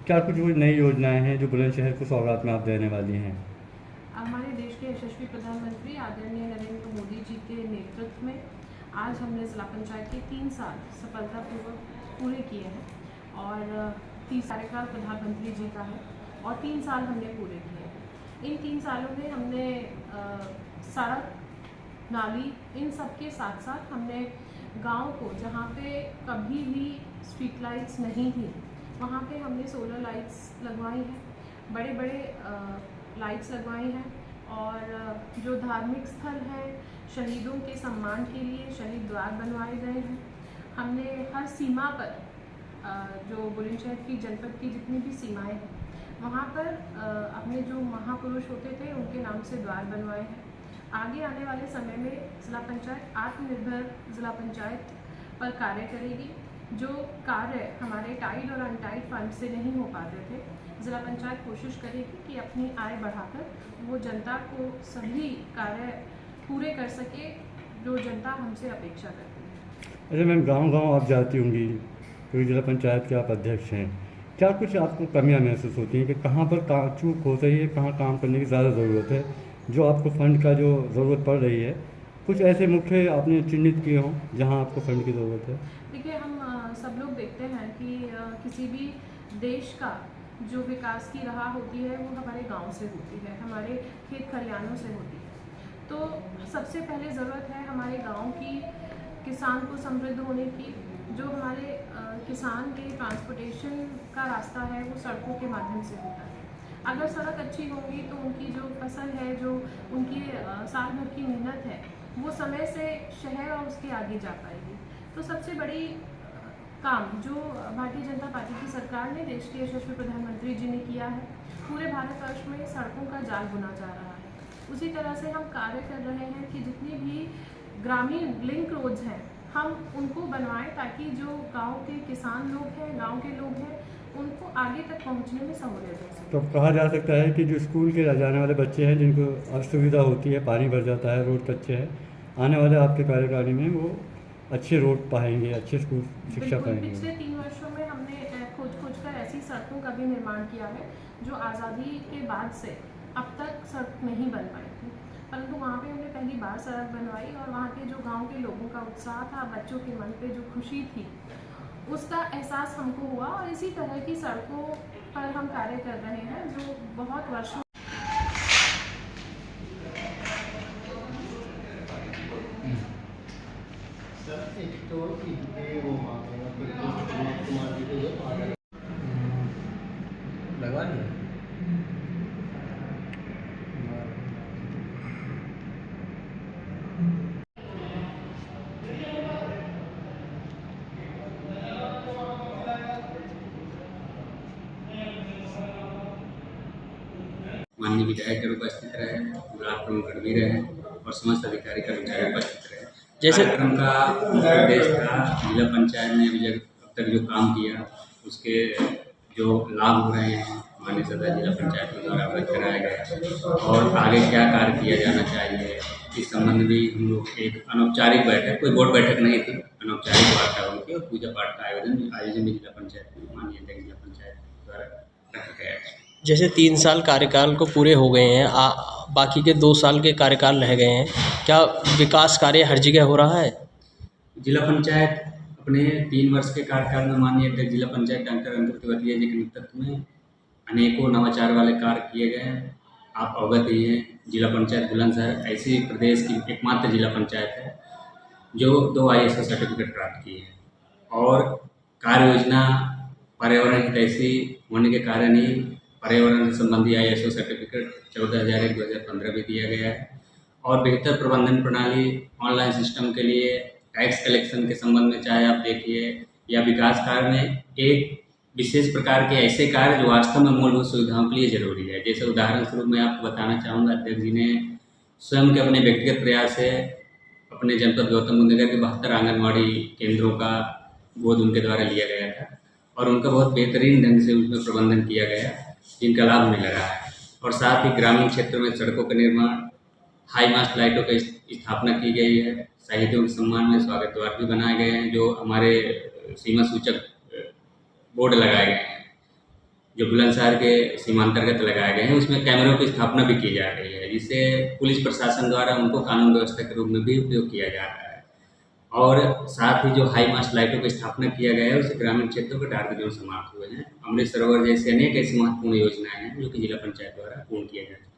क्या कुछ वो नई योजनाएं हैं जो बुलंदशहर को सौगात में आप देने वाली हैं? हमारे देश के यशस्वी प्रधानमंत्री आदरणीय नरेंद्र मोदी जी के नेतृत्व में आज हमने जिला पंचायत के 3 साल सफलतापूर्वक पूरे किए हैं और 30 कार्यकाल प्रधानमंत्री जी का है और 3 साल हमने पूरे किए हैं। इन 3 सालों में हमने सड़क, नाली, इन सब के साथ साथ हमने गांव को जहाँ पे कभी भी स्ट्रीट लाइट्स नहीं थी वहाँ पे हमने सोलर लाइट्स लगवाई हैं, बड़े बड़े लाइट्स लगवाई हैं और जो धार्मिक स्थल हैं शहीदों के सम्मान के लिए शहीद द्वार बनवाए गए हैं। हमने हर सीमा पर जो बुलंदशहर की जनपद की जितनी भी सीमाएं हैं वहाँ पर अपने जो महापुरुष होते थे उनके नाम से द्वार बनवाए हैं। आगे आने वाले समय में जिला पंचायत आत्मनिर्भर जिला पंचायत पर कार्य करेगी। जो कार्य हमारे टाइड और अनटाइड फंड से नहीं हो पाते थे, जिला पंचायत कोशिश करेगी कि अपनी आय बढ़ाकर वो जनता को सभी कार्य पूरे कर सके जो जनता हमसे अपेक्षा करती है। अच्छा मैम, गांव-गांव आप जाती होंगी क्योंकि जिला पंचायत के आप अध्यक्ष हैं। क्या कुछ आपको कमियां महसूस होती हैं कि कहाँ पर चूक हो रही है, कहाँ काम करने की ज़्यादा ज़रूरत है, जो आपको फ़ंड का जो ज़रूरत पड़ रही है? कुछ ऐसे मुख्य आपने चिन्हित किए हों जहाँ आपको फ़ंड की ज़रूरत है? देखिए, हम सब लोग देखते हैं कि किसी भी देश का जो विकास की राह होती है वो हमारे गांव से होती है, हमारे खेत खलिहानों से होती है। तो सबसे पहले ज़रूरत है हमारे गांव की, किसान को समृद्ध होने की। जो हमारे किसान के ट्रांसपोर्टेशन का रास्ता है वो सड़कों के माध्यम से होता है। अगर सड़क अच्छी होगी तो उनकी जो फसल है, जो उनकी साल भर की मेहनत है, वो समय से शहर और उसके आगे जा पाएगी। तो सबसे बड़ी काम जो भारतीय जनता पार्टी की सरकार ने, देश के यशस्वी प्रधानमंत्री जी ने किया है, पूरे भारतवर्ष में सड़कों का जाल बुना जा रहा है। उसी तरह से हम कार्य कर रहे हैं कि जितनी भी ग्रामीण लिंक रोड्स हैं हम उनको बनवाएं ताकि जो गांव के किसान लोग हैं, गांव के लोग हैं, उनको आगे तक पहुंचने में सहूलियत हो सके। तो अब कहा जा सकता है कि जो स्कूल के जाने वाले बच्चे हैं जिनको असुविधा होती है, पानी भर जाता है, रोड कच्चे हैं, आने वाले आपके कार्यकाल में वो अच्छे रोड पाएंगे, अच्छे स्कूल शिक्षा बिल्कुल, पाएंगे। पिछले 3 वर्षों में हमने खोज कर ऐसी सड़कों का भी निर्माण किया है जो आज़ादी के बाद से अब तक सड़क नहीं बन पाई थी, परंतु वहाँ पे हमने पहली बार सड़क बनवाई और वहाँ के जो गांव के लोगों का उत्साह था, बच्चों के मन पे जो खुशी थी, उसका एहसास हमको हुआ और इसी तरह की सड़कों पर हम कार्य कर रहे हैं जो बहुत वर्षों सर एक तो इनके वो मांगेगा फिर कुमार जी को ये पागल लगा दिया। माननीय विधायक उपस्थित रहे, ब्लॉक प्रमुख भी रहे और समस्त अधिकारी कर्मचारी उपस्थित रहे। जैसे कार्यक्रम का उद्देश्य था जिला पंचायत ने अभी अब तक जो काम किया उसके जो लाभ हो रहे हैं माननीय सदस्य जिला पंचायत के द्वारा अवगत कराया गया और आगे क्या कार्य किया जाना चाहिए इस संबंध में हम लोग एक अनौपचारिक बैठक, कोई बोर्ड बैठक नहीं थी, अनौपचारिक वार्ता हुई थी और पूजा पाठ का आयोजन भी जिला पंचायत में माननीय अध्यक्ष जिला पंचायत द्वारा रखा गया है। जैसे 3 साल कार्यकाल को पूरे हो गए हैं, बाकी के 2 साल के कार्यकाल रह गए हैं, क्या विकास कार्य हर जगह हो रहा है? जिला पंचायत अपने 3 वर्ष के कार्यकाल में माननीय अध्यक्ष जिला पंचायत डॉक्टर अंकुर तिवारी जी के नेतृत्व में अनेकों नवाचार वाले कार्य किए गए हैं। आप अवगत ही हैं, जिला पंचायत बुलंदशहर ऐसी प्रदेश की एकमात्र जिला पंचायत है जो 2 ISO सर्टिफिकेट प्राप्त की है और कार्य योजना पर्यावरण हितैषी होने के कारण ही पर्यावरण से संबंधी ISO सर्टिफिकेट 14,001/2015 भी दिया गया है और बेहतर प्रबंधन प्रणाली ऑनलाइन सिस्टम के लिए टैक्स कलेक्शन के संबंध में चाहे आप देखिए या विकास कार्य में एक विशेष प्रकार के ऐसे कार्य जो वास्तव में मूलभूत सुविधाओं के लिए जरूरी है। जैसे उदाहरण स्वरूप मैं आपको बताना चाहूँगा, अध्यक्ष जी ने स्वयं के अपने व्यक्तिगत प्रयास से अपने जनपद गौतम बुद्ध नगर के 72 आंगनबाड़ी केंद्रों का गोद उनके द्वारा लिया गया था और उनका बहुत बेहतरीन ढंग से उसमें प्रबंधन किया गया जिनका लाभ मिल रहा है और साथ ही ग्रामीण क्षेत्रों में सड़कों का निर्माण, हाई मास्ट लाइटों की स्थापना की गई है, शहीदों के सम्मान में स्वागत द्वार भी बनाए गए हैं जो हमारे सीमा सूचक बोर्ड लगाए गए हैं जो बुलंदशहर के सीमांतर्गत लगाए गए हैं, उसमें कैमरों की स्थापना भी की जा रही है, जिससे पुलिस प्रशासन द्वारा उनको कानून व्यवस्था के रूप में भी उपयोग किया जा रहा है। और साथ ही जो हाई मास्ट लाइटों की स्थापना किया गया है, उससे ग्रामीण क्षेत्रों के डार्क जोन समाप्त हुए हैं। अमृत सरोवर जैसे अनेक ऐसी महत्वपूर्ण योजनाएं हैं जो कि जिला पंचायत द्वारा पूर्ण किया जा रहा है।